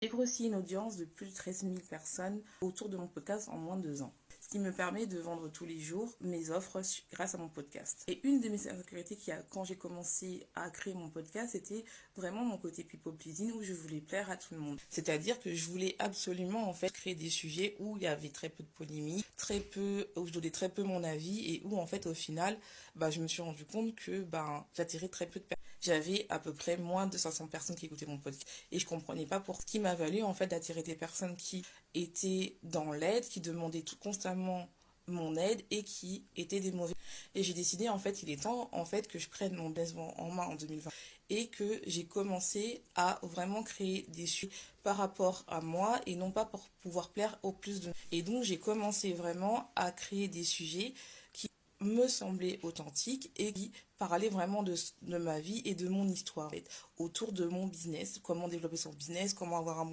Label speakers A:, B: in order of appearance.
A: J'ai grossi une audience de plus de 13 000 personnes autour de mon podcast en moins de 2 ans. Ce qui me permet de vendre tous les jours mes offres grâce à mon podcast. Et une de mes insécurités quand j'ai commencé à créer mon podcast, c'était vraiment mon côté people pleasing où je voulais plaire à tout le monde. C'est-à-dire que je voulais absolument créer des sujets où il y avait très peu de polémique, où je donnais très peu mon avis et où au final, je me suis rendu compte que j'attirais très peu de personnes. J'avais à peu près moins de 500 personnes qui écoutaient mon podcast et je comprenais pas pour ce qui m'a valu d'attirer des personnes qui étaient dans l'aide, qui demandaient constamment mon aide et qui étaient des mauvais. Et j'ai décidé il est temps que je prenne mon business en main en 2020 et que j'ai commencé à vraiment créer des sujets par rapport à moi et non pas pour pouvoir plaire au plus de. Et donc j'ai commencé vraiment à créer des sujets qui me semblaient authentiques et qui parlaient vraiment de ma vie et de mon histoire autour de mon business, comment développer son business, comment avoir un bon